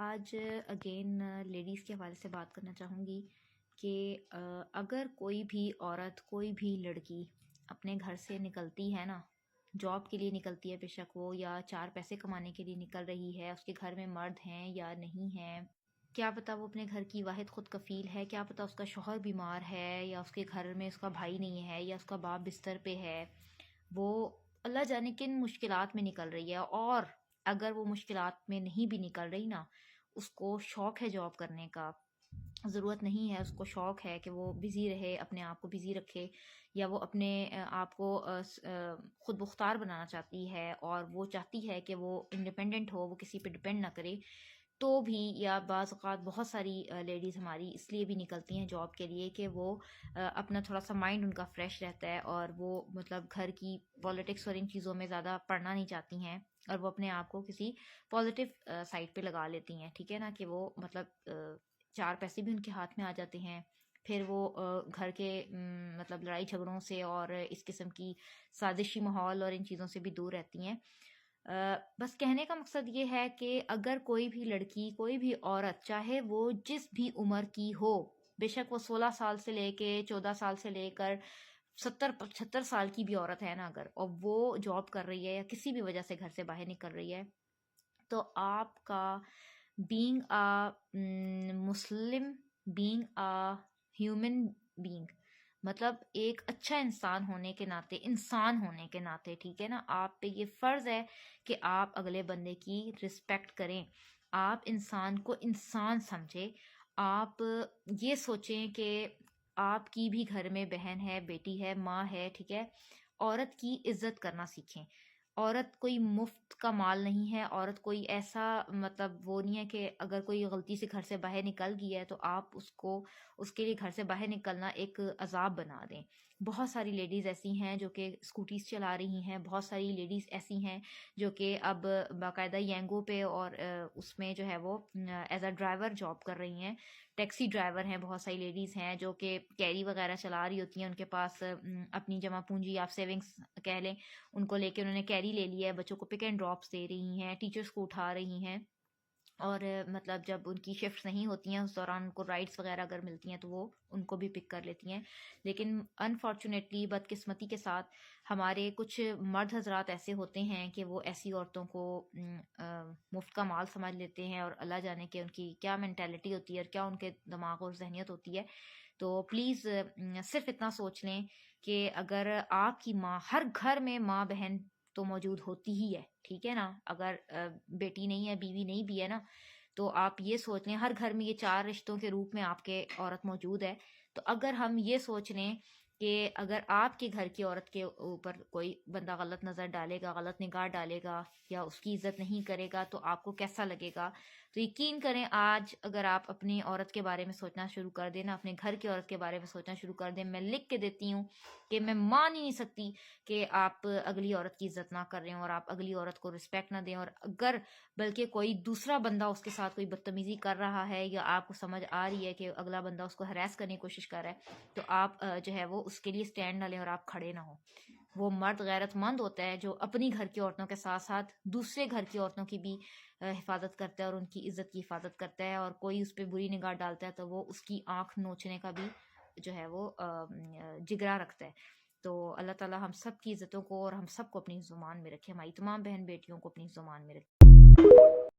آج again ladies کے حوالے سے بات کرنا چاہوں گی کہ اگر کوئی بھی عورت کوئی بھی لڑکی اپنے گھر سے نکلتی ہے نا، جاب کے لیے نکلتی ہے، بے شک وہ یا چار پیسے کمانے کے لیے نکل رہی ہے، اس کے گھر میں مرد ہیں یا نہیں ہیں، کیا پتہ وہ اپنے گھر کی واحد خود کفیل ہے، کیا پتہ اس کا شوہر بیمار ہے یا اس کے گھر میں اس کا بھائی نہیں ہے یا اس کا باپ بستر پہ ہے، وہ اللہ جانے کن مشکلات میں نکل رہی ہے، اور اگر وہ مشکلات میں نہیں بھی نکل رہی نا، اس کو شوق ہے جاب کرنے کا، ضرورت نہیں ہے، اس کو شوق ہے کہ وہ بزی رہے، اپنے آپ کو بزی رکھے، یا وہ اپنے آپ کو خود مختار بنانا چاہتی ہے اور وہ چاہتی ہے کہ وہ انڈیپینڈنٹ ہو، وہ کسی پہ ڈپینڈ نہ کرے، تو بھی یا بعض اوقات بہت ساری لیڈیز ہماری اس لیے بھی نکلتی ہیں جاب کے لیے کہ وہ اپنا تھوڑا سا مائنڈ ان کا فریش رہتا ہے، اور وہ مطلب گھر کی پالیٹکس اور ان چیزوں میں زیادہ پڑھنا نہیں چاہتی ہیں، اور وہ اپنے آپ کو کسی پازیٹیو سائڈ پہ لگا لیتی ہیں، ٹھیک ہے نا، کہ وہ مطلب چار پیسے بھی ان کے ہاتھ میں آ جاتے ہیں، پھر وہ گھر کے مطلب لڑائی جھگڑوں سے اور اس قسم کی سازشی ماحول اور ان چیزوں سے بھی دور رہتی ہیں۔ بس کہنے کا مقصد یہ ہے کہ اگر کوئی بھی لڑکی، کوئی بھی عورت، چاہے وہ جس بھی عمر کی ہو، بے شک وہ 16 سال سے لے کے 14 سال سے لے کر 70-75 سال کی بھی عورت ہے نا، اگر اور وہ جاب کر رہی ہے یا کسی بھی وجہ سے گھر سے باہر نکل رہی ہے، تو آپ کا بینگ مسلم، بینگ ہیومن بینگ، مطلب ایک اچھا انسان ہونے کے ناطے، انسان ہونے کے ناطے، ٹھیک ہے نا، آپ پہ یہ فرض ہے کہ آپ اگلے بندے کی رسپیکٹ کریں، آپ انسان کو انسان سمجھیں، آپ یہ سوچیں کہ آپ کی بھی گھر میں بہن ہے، بیٹی ہے، ماں ہے، ٹھیک ہے، عورت کی عزت کرنا سیکھیں۔ عورت کوئی مفت کا مال نہیں ہے، عورت کوئی ایسا مطلب وہ نہیں ہے کہ اگر کوئی غلطی سے گھر سے باہر نکل گئی ہے تو آپ اس کے لیے گھر سے باہر نکلنا ایک عذاب بنا دیں۔ بہت ساری لیڈیز ایسی ہیں جو کہ اسکوٹیز چلا رہی ہیں، بہت ساری لیڈیز ایسی ہیں جو کہ اب باقاعدہ ینگو پہ اور اس میں جو ہے وہ ایز اے ڈرائیور جاب کر رہی ہیں، ٹیکسی ڈرائیور ہیں، بہت ساری لیڈیز ہیں جو کہ کیری وغیرہ چلا رہی ہوتی ہیں، ان کے پاس اپنی جمع پونجی، آپ سیونگز کہہ لیں، ان کو لے کے انہوں نے کیری لے لیا ہے، بچوں کو پک اینڈ ڈراپس دے رہی ہیں، ٹیچرز کو اٹھا رہی ہیں، اور مطلب جب ان کی شفٹ نہیں ہوتی ہیں اس دوران ان کو رائڈس وغیرہ اگر ملتی ہیں تو وہ ان کو بھی پک کر لیتی ہیں۔ لیکن انفارچونیٹلی، بدقسمتی کے ساتھ، ہمارے کچھ مرد حضرات ایسے ہوتے ہیں کہ وہ ایسی عورتوں کو مفت کا مال سمجھ لیتے ہیں، اور اللہ جانے کہ ان کی کیا مینٹیلٹی ہوتی ہے اور کیا ان کے دماغ اور ذہنیت ہوتی ہے۔ تو پلیز صرف اتنا سوچ لیں کہ اگر آپ کی ماں، ہر گھر میں ماں بہن تو موجود ہوتی ہی ہے، ٹھیک ہے نا، اگر بیٹی نہیں ہے، بیوی نہیں بھی ہے نا، تو آپ یہ سوچ لیں ہر گھر میں یہ چار رشتوں کے روپ میں آپ کے عورت موجود ہے۔ تو اگر ہم یہ سوچ لیں کہ اگر آپ کے گھر کی عورت کے اوپر کوئی بندہ غلط نظر ڈالے گا، غلط نگاہ ڈالے گا یا اس کی عزت نہیں کرے گا تو آپ کو کیسا لگے گا؟ تو یقین کریں آج اگر آپ اپنی عورت کے بارے میں سوچنا شروع کر دیں نا، اپنے گھر کی عورت کے بارے میں سوچنا شروع کر دیں، میں لکھ کے دیتی ہوں کہ میں مان ہی نہیں سکتی کہ آپ اگلی عورت کی عزت نہ کر رہے ہوں اور آپ اگلی عورت کو رسپیکٹ نہ دیں، اور اگر بلکہ کوئی دوسرا بندہ اس کے ساتھ کوئی بدتمیزی کر رہا ہے یا آپ کو سمجھ آ رہی ہے کہ اگلا بندہ اس کو ہراس کرنے کی کوشش کر رہا ہے، تو آپ جو ہے وہ اس کے لیے سٹینڈ نہ لیں اور آپ کھڑے نہ ہوں۔ وہ مرد غیرت مند ہوتا ہے جو اپنی گھر کی عورتوں کے ساتھ ساتھ دوسرے گھر کی عورتوں کی بھی حفاظت کرتا ہے اور ان کی عزت کی حفاظت کرتا ہے، اور کوئی اس پہ بری نگاہ ڈالتا ہے تو وہ اس کی آنکھ نوچنے کا بھی جو ہے وہ جگرا رکھتا ہے۔ تو اللہ تعالی ہم سب کی عزتوں کو اور ہم سب کو اپنی زبان میں رکھے، ہماری تمام بہن بیٹیوں کو اپنی زبان میں رکھے۔